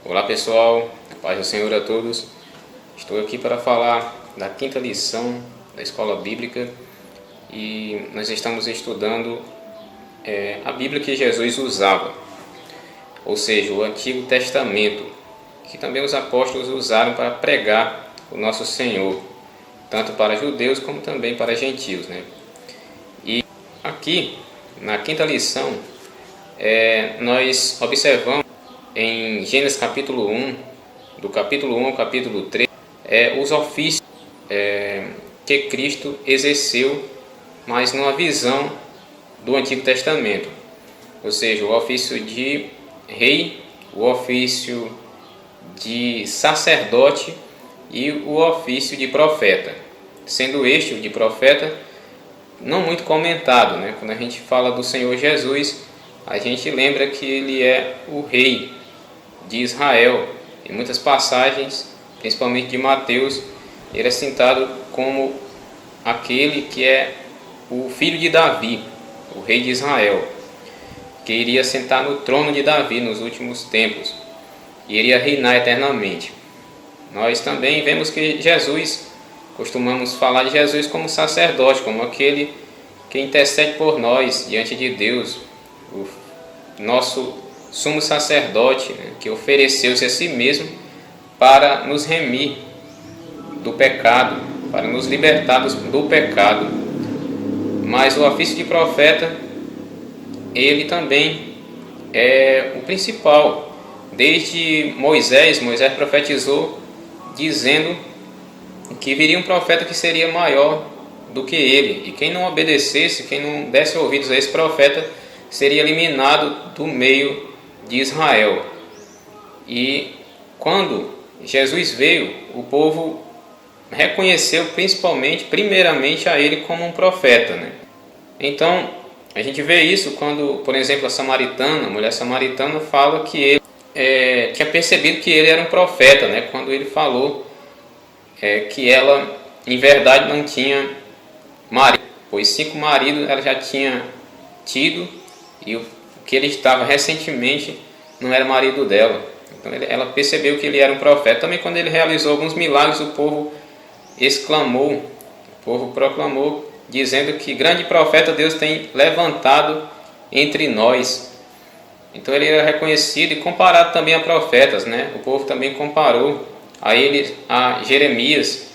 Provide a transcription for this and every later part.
Olá pessoal, a paz do Senhor a todos. Estou aqui para falar da quinta lição da Escola Bíblica e nós estamos estudando a Bíblia que Jesus usava, ou seja, o Antigo Testamento, que também os apóstolos usaram para pregar o nosso Senhor, tanto para judeus como também para gentios, né? E aqui, na quinta lição, nós observamos em Gênesis capítulo 1, do capítulo 1 ao capítulo 3, os ofícios que Cristo exerceu, mas numa visão do Antigo Testamento, ou seja, o ofício de rei, o ofício de sacerdote e o ofício de profeta, sendo este o de profeta não muito comentado, né? Quando a gente fala do Senhor Jesus, a gente lembra que ele é o rei de Israel. Em muitas passagens, principalmente de Mateus, ele é citado como aquele que é o filho de Davi, o rei de Israel, que iria sentar no trono de Davi nos últimos tempos e iria reinar eternamente. Nós também vemos que Jesus, costumamos falar de Jesus como sacerdote, como aquele que intercede por nós diante de Deus, o nosso sumo sacerdote, né, que ofereceu-se a si mesmo para nos remir do pecado, para nos libertar do pecado. Mas o ofício de profeta, ele também é o principal. Desde Moisés profetizou dizendo que viria um profeta que seria maior do que ele, e quem não obedecesse, quem não desse ouvidos a esse profeta, seria eliminado do meio de Israel. E quando Jesus veio, o povo reconheceu primeiramente a ele como um profeta, né? Então, a gente vê isso quando, por exemplo, a mulher samaritana fala que ele tinha percebido que ele era um profeta, né? Quando ele falou que ela, em verdade, não tinha marido, pois 5 maridos ela já tinha tido, e o que ele estava recentemente não era marido dela. Então ela percebeu que ele era um profeta. Também quando ele realizou alguns milagres, o povo exclamou, o povo proclamou, dizendo que grande profeta Deus tem levantado entre nós. Então ele era reconhecido e comparado também a profetas, né? O povo também comparou a ele a Jeremias,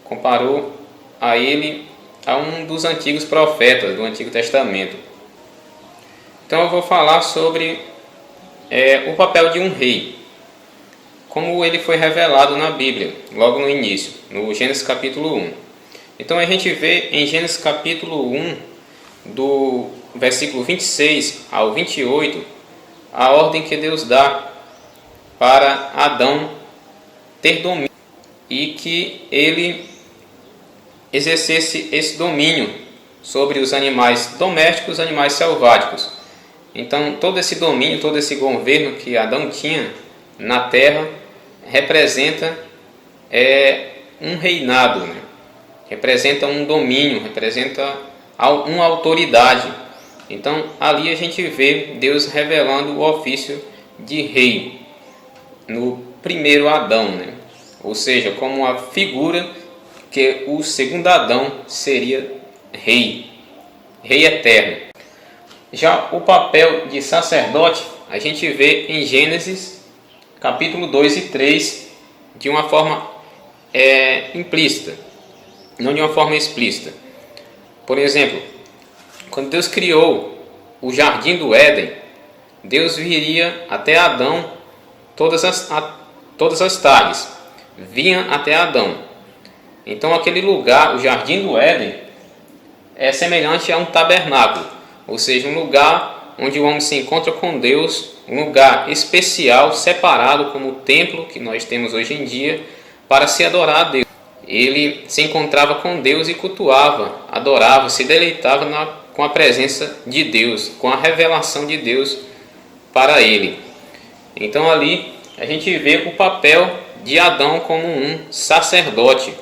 comparou a ele a um dos antigos profetas do Antigo Testamento. Então eu vou falar sobre o papel de um rei, como ele foi revelado na Bíblia, logo no início, no Gênesis capítulo 1. Então a gente vê em Gênesis capítulo 1, do versículo 26 ao 28, a ordem que Deus dá para Adão ter domínio e que ele exercesse esse domínio sobre os animais domésticos e os animais selváticos. Então todo esse domínio, todo esse governo que Adão tinha na terra representa um reinado, né? Representa um domínio, representa uma autoridade. Então ali a gente vê Deus revelando o ofício de rei no primeiro Adão, né? Ou seja, como uma figura que o segundo Adão seria rei eterno. Já o papel de sacerdote a gente vê em Gênesis capítulo 2 e 3 de uma forma implícita, não de uma forma explícita. Por exemplo, quando Deus criou o jardim do Éden, Deus viria até Adão todas as tardes, vinha até Adão. Então aquele lugar, o jardim do Éden, é semelhante a um tabernáculo, ou seja, um lugar onde o homem se encontra com Deus, um lugar especial, separado como o templo que nós temos hoje em dia, para se adorar a Deus. Ele se encontrava com Deus e cultuava, adorava, se deleitava com a presença de Deus, com a revelação de Deus para ele. Então ali a gente vê o papel de Adão como um sacerdote,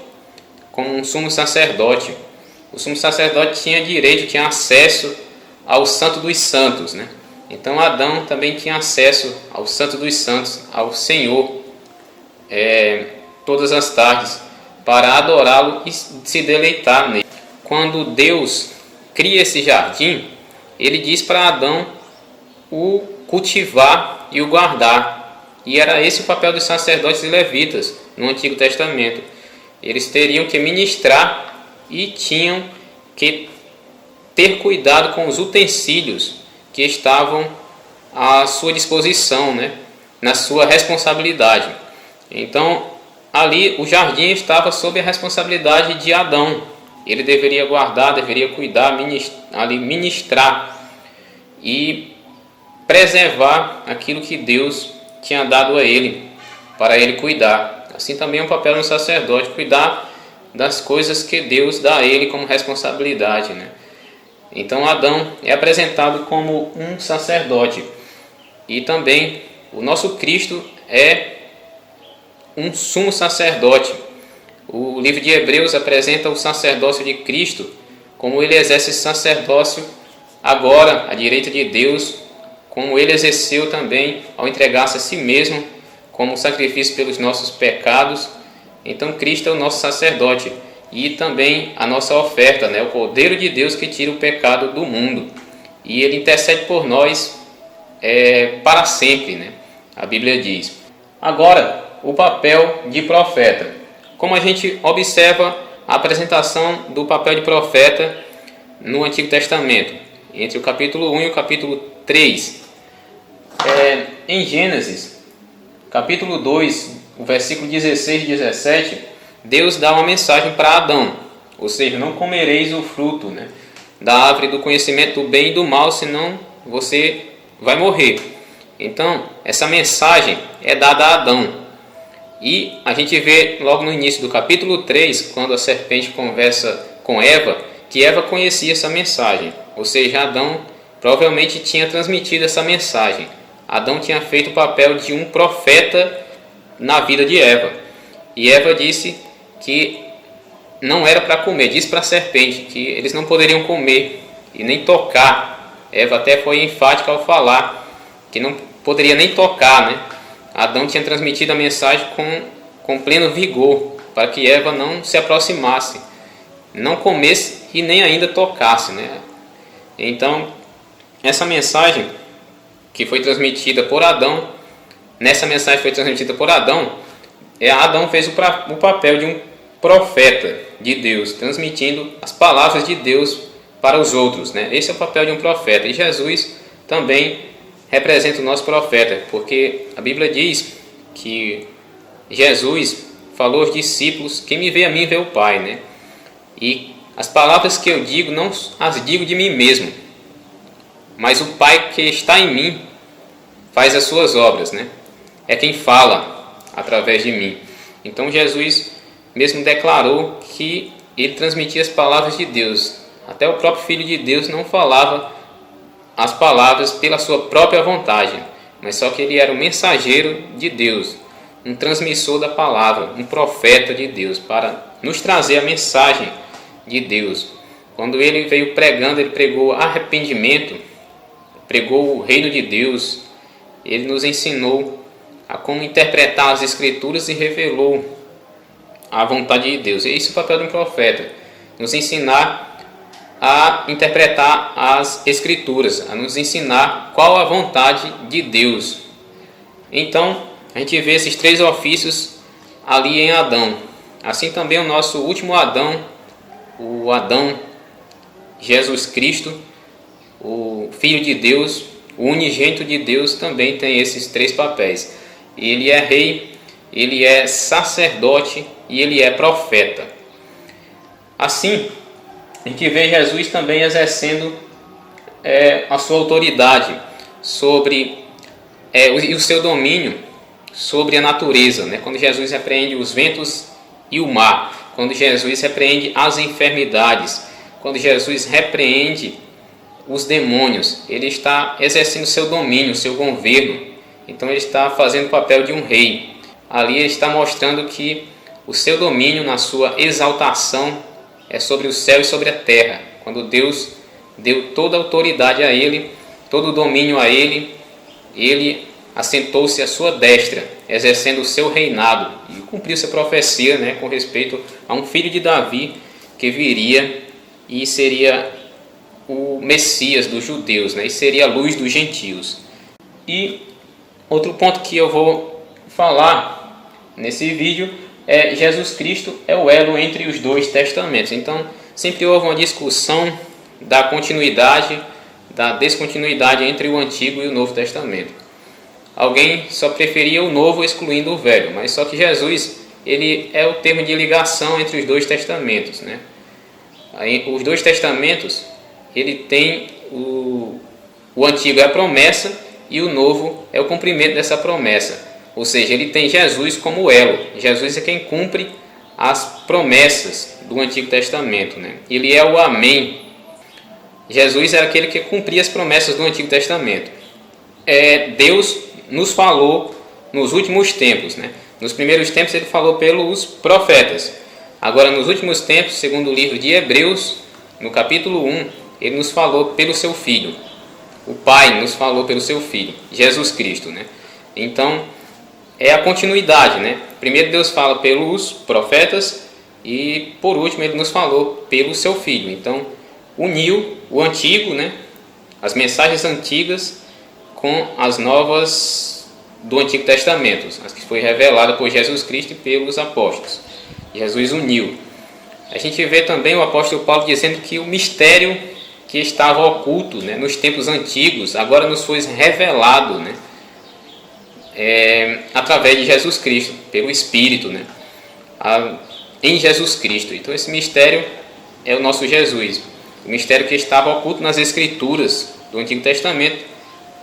como um sumo sacerdote. O sumo sacerdote tinha direito, tinha acesso ao Santo dos Santos, né? Então Adão também tinha acesso ao Santo dos Santos, ao Senhor, todas as tardes, para adorá-lo e se deleitar nele. Quando Deus cria esse jardim, ele diz para Adão o cultivar e o guardar. E era esse o papel dos sacerdotes e levitas no Antigo Testamento. Eles teriam que ministrar e tinham que ter cuidado com os utensílios que estavam à sua disposição, na sua responsabilidade. Então, ali o jardim estava sob a responsabilidade de Adão. Ele deveria guardar, deveria cuidar, ministrar e preservar aquilo que Deus tinha dado a ele, para ele cuidar. Assim também é um papel do sacerdote, cuidar das coisas que Deus dá a ele como responsabilidade, Então Adão é apresentado como um sacerdote. E também o nosso Cristo é um sumo sacerdote. O livro de Hebreus apresenta o sacerdócio de Cristo, como ele exerce sacerdócio agora à direita de Deus, como ele exerceu também ao entregar-se a si mesmo como sacrifício pelos nossos pecados. Então Cristo é o nosso sacerdote e também a nossa oferta, o Cordeiro de Deus que tira o pecado do mundo. E ele intercede por nós para sempre, a Bíblia diz. Agora, o papel de profeta. Como a gente observa a apresentação do papel de profeta no Antigo Testamento, entre o capítulo 1 e o capítulo 3. Em Gênesis, capítulo 2, o versículo 16 e 17, Deus dá uma mensagem para Adão, ou seja, não comereis o fruto da árvore do conhecimento do bem e do mal, senão você vai morrer. Então, essa mensagem é dada a Adão. E a gente vê logo no início do capítulo 3, quando a serpente conversa com Eva, que Eva conhecia essa mensagem. Ou seja, Adão provavelmente tinha transmitido essa mensagem. Adão tinha feito o papel de um profeta na vida de Eva. E Eva disse que não era para comer, disse para a serpente que eles não poderiam comer e nem tocar. Eva até foi enfática ao falar que não poderia nem tocar, Adão tinha transmitido a mensagem com pleno vigor, para que Eva não se aproximasse, não comesse e nem ainda tocasse, Então, essa mensagem que foi transmitida por Adão, Adão fez o papel de um profeta de Deus, transmitindo as palavras de Deus para os outros, Esse é o papel de um profeta. E Jesus também representa o nosso profeta, porque a Bíblia diz que Jesus falou aos discípulos: quem me vê a mim vê o Pai, E as palavras que eu digo não as digo de mim mesmo, mas o Pai que está em mim faz as suas obras, É quem fala através de mim. Então Jesus mesmo declarou que ele transmitia as palavras de Deus. Até o próprio Filho de Deus não falava as palavras pela sua própria vontade, mas só que ele era um mensageiro de Deus, um transmissor da palavra, um profeta de Deus, para nos trazer a mensagem de Deus. Quando ele veio pregando, ele pregou arrependimento, pregou o reino de Deus, ele nos ensinou a como interpretar as Escrituras e revelou a vontade de Deus. Esse é o papel de um profeta, nos ensinar a interpretar as Escrituras, a nos ensinar qual a vontade de Deus. Então, a gente vê esses três ofícios ali em Adão. Assim também o nosso último Adão, o Adão Jesus Cristo, o Filho de Deus, o unigênito de Deus, também tem esses três papéis. Ele é rei, ele é sacerdote e ele é profeta. Assim, a gente vê Jesus também exercendo a sua autoridade sobre e o seu domínio sobre a natureza, Quando Jesus repreende os ventos e o mar, quando Jesus repreende as enfermidades, quando Jesus repreende os demônios, ele está exercendo seu domínio, seu governo. Então ele está fazendo o papel de um rei. Ali ele está mostrando que o seu domínio, na sua exaltação, é sobre o céu e sobre a terra. Quando Deus deu toda a autoridade a ele, todo o domínio a ele, ele assentou-se à sua destra, exercendo o seu reinado, e cumpriu-se a profecia, né, com respeito a um filho de Davi que viria e seria o Messias dos judeus, né, e seria a luz dos gentios. E outro ponto que eu vou falar nesse vídeo é Jesus Cristo é o elo entre os dois testamentos. Então, sempre houve uma discussão da continuidade, da descontinuidade entre o Antigo e o Novo Testamento. Alguém só preferia o Novo excluindo o Velho, mas só que Jesus, ele é o termo de ligação entre os dois testamentos, né? Aí, os dois testamentos, ele tem o Antigo é a promessa e o Novo é o cumprimento dessa promessa. Ou seja, ele tem Jesus como elo. Jesus é quem cumpre as promessas do Antigo Testamento, né? Ele é o Amém. Jesus é aquele que cumpria as promessas do Antigo Testamento. Deus nos falou nos últimos tempos, né? Nos primeiros tempos ele falou pelos profetas. Agora, nos últimos tempos, segundo o livro de Hebreus, no capítulo 1, ele nos falou pelo seu Filho. O Pai nos falou pelo seu Filho, Jesus Cristo, né? Então, é a continuidade, né? Primeiro Deus fala pelos profetas e, por último, ele nos falou pelo seu Filho. Então, uniu o antigo, né? As mensagens antigas com as novas do Antigo Testamento, as que foi revelada por Jesus Cristo e pelos apóstolos. Jesus uniu. A gente vê também o apóstolo Paulo dizendo que o mistério que estava oculto, né, nos tempos antigos, agora nos foi revelado, né, através de Jesus Cristo, pelo Espírito, né, em Jesus Cristo. Então esse mistério é o nosso Jesus. O mistério que estava oculto nas Escrituras do Antigo Testamento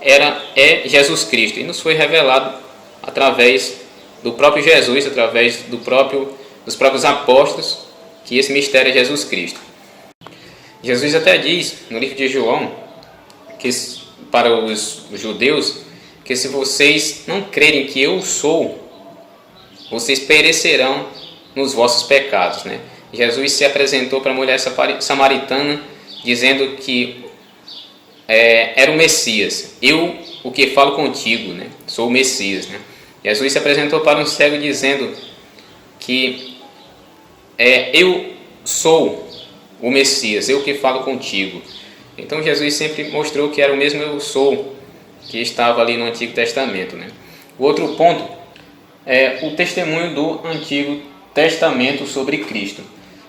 é Jesus Cristo, e nos foi revelado através do próprio Jesus, através dos próprios apóstolos, que esse mistério é Jesus Cristo. Jesus até diz no livro de João, que para os judeus, que se vocês não crerem que eu sou, vocês perecerão nos vossos pecados, né? Jesus se apresentou para a mulher samaritana dizendo que era o Messias. Eu, o que falo contigo, né? Sou o Messias, né? Jesus se apresentou para um cego dizendo que eu sou o Messias, eu que falo contigo. Então Jesus sempre mostrou que era o mesmo eu sou que estava ali no Antigo Testamento, né? O outro ponto é o testemunho do Antigo Testamento sobre Cristo.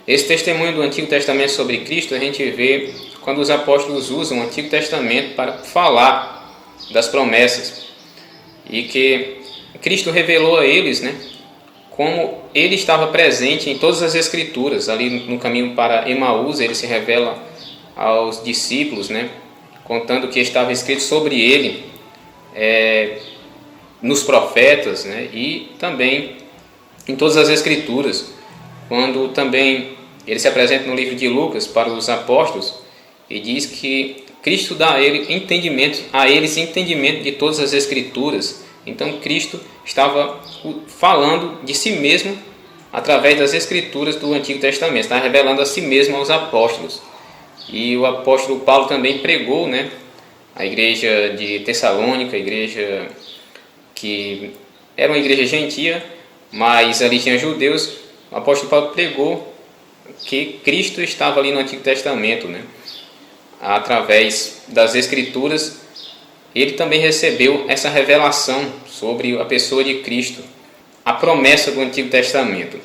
Esse testemunho do Antigo Testamento sobre Cristo a gente vê quando os apóstolos usam o Antigo Testamento para falar das promessas, e que Cristo revelou a eles, né, como ele estava presente em todas as Escrituras. Ali no caminho para Emaús, ele se revela aos discípulos, né, contando que estava escrito sobre ele nos profetas, né, e também em todas as Escrituras. Quando também ele se apresenta no livro de Lucas para os apóstolos e diz que Cristo dá a eles entendimento de todas as Escrituras. Então Cristo estava falando de si mesmo através das Escrituras do Antigo Testamento, estava revelando a si mesmo aos apóstolos. E o apóstolo Paulo também pregou, né, a igreja de Tessalônica, a igreja que era uma igreja gentia, mas ali tinha judeus. O apóstolo Paulo pregou que Cristo estava ali no Antigo Testamento, né, através das Escrituras. Ele também recebeu essa revelação sobre a pessoa de Cristo, a promessa do Antigo Testamento.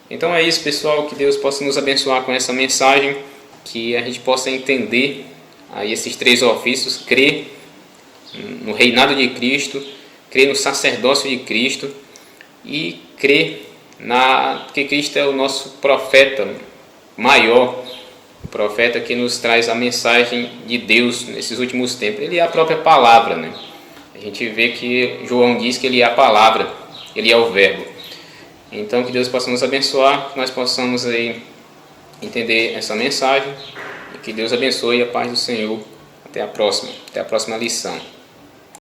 Então é isso, pessoal, que Deus possa nos abençoar com essa mensagem, que a gente possa entender aí esses três ofícios: crer no reinado de Cristo, crer no sacerdócio de Cristo e crer que Cristo é o nosso profeta maior, o profeta que nos traz a mensagem de Deus nesses últimos tempos. Ele é a própria palavra, né? A gente vê que João diz que ele é a palavra, ele é o verbo. Então que Deus possa nos abençoar, que nós possamos aí entender essa mensagem, e que Deus abençoe. A paz do Senhor. Até a próxima lição.